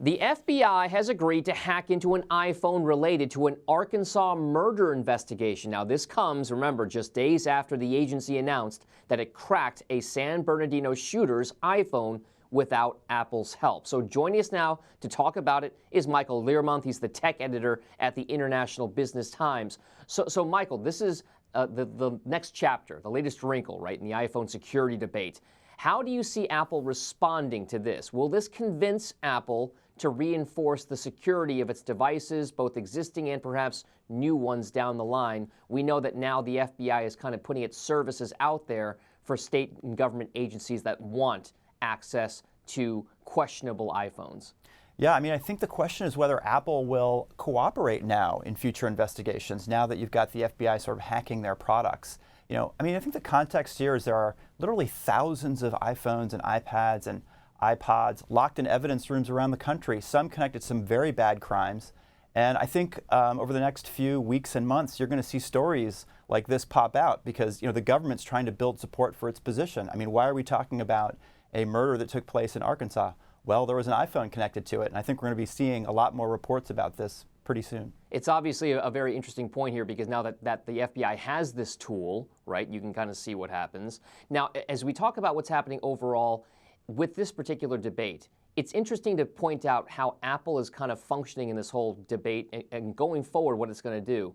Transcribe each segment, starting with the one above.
The FBI has agreed to hack into an iPhone related to an Arkansas murder investigation. Now, this comes, remember, just days after the agency announced that it cracked a San Bernardino shooter's iPhone without Apple's help. So joining us now to talk about it is Michael Learmonth. He's the tech editor at the International Business Times. So Michael, this is the next chapter, the latest wrinkle, right, in the iPhone security debate. How do you see Apple responding to this? Will this convince Apple to reinforce the security of its devices, both existing and perhaps new ones down the line? We know that now the FBI is kind of putting its services out there for state and government agencies that want access to questionable iPhones. Yeah, I mean, I think the question is whether Apple will cooperate now in future investigations, now that you've got the FBI sort of hacking their products. I mean, I think the context here is there are literally thousands of iPhones and iPads and iPods locked in evidence rooms around the country, some connected to some very bad crimes. And I think over the next few weeks and months, you're going to see stories like this pop out because, the government's trying to build support for its position. I mean, why are we talking about a murder that took place in Arkansas? Well, there was an iPhone connected to it, and I think we're going to be seeing a lot more reports about this pretty soon. It's obviously a very interesting point here because now that the FBI has this tool, right, you can kind of see what happens. Now, as we talk about what's happening overall with this particular debate, it's interesting to point out how Apple is kind of functioning in this whole debate and going forward what it's going to do.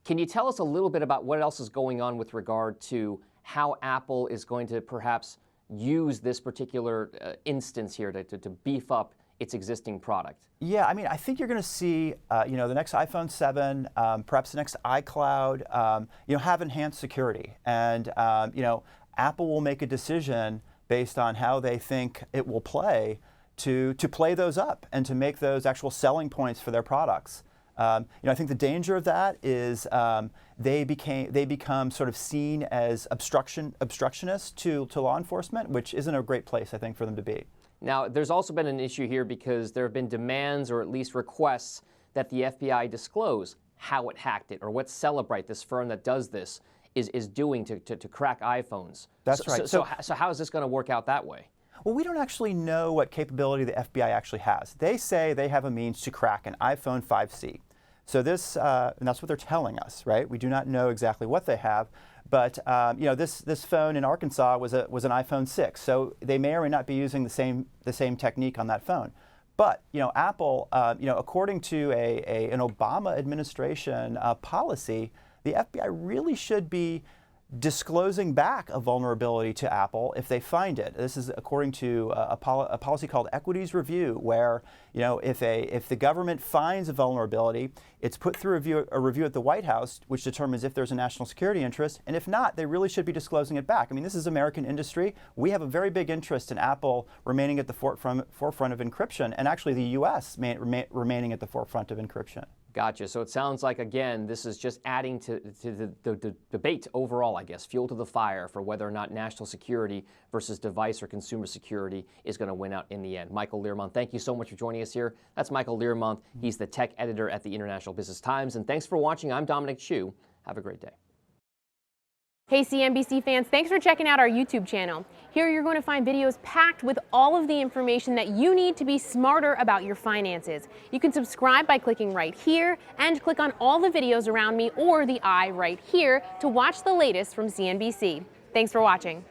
Can you tell us a little bit about what else is going on with regard to how Apple is going to perhaps use this particular instance here to beef up its existing product? Yeah, I mean, I think you're going to see, the next iPhone 7, perhaps the next iCloud, have enhanced security. And, Apple will make a decision based on how they think it will play to play those up and to make those actual selling points for their products. I think the danger of that is they become sort of seen as obstructionists to law enforcement, which isn't a great place, I think, for them to be. Now, there's also been an issue here because there have been demands or at least requests that the FBI disclose how it hacked it or what Celebrite, this firm that does this, is doing to crack iPhones. That's right. So how is this going to work out that way? Well, we don't actually know what capability the FBI actually has. They say they have a means to crack an iPhone 5C. So this, and that's what they're telling us, right? We do not know exactly what they have, but this phone in Arkansas was an iPhone 6, so they may or may not be using the same technique on that phone. But Apple, according to an Obama administration policy, the FBI really should be disclosing back a vulnerability to Apple if they find it. This is according to a policy called equities review, where if the government finds a vulnerability, it's put through a review at the White House, which determines if there's a national security interest, and if not, they really should be disclosing it back. I mean, this is American industry. We have a very big interest in Apple remaining at the forefront of encryption, and actually the U.S. remaining at the forefront of encryption. Gotcha. So it sounds like, again, this is just adding to the debate overall, I guess, fuel to the fire for whether or not national security versus device or consumer security is going to win out in the end. Michael Learmonth, thank you so much for joining us here. That's Michael Learmonth. He's the tech editor at the International Business Times. And thanks for watching. I'm Dominic. Have a great day. Hey CNBC fans, thanks for checking out our YouTube channel. Here you're going to find videos packed with all of the information that you need to be smarter about your finances. You can subscribe by clicking right here and click on all the videos around me or the I right here to watch the latest from CNBC. Thanks for watching.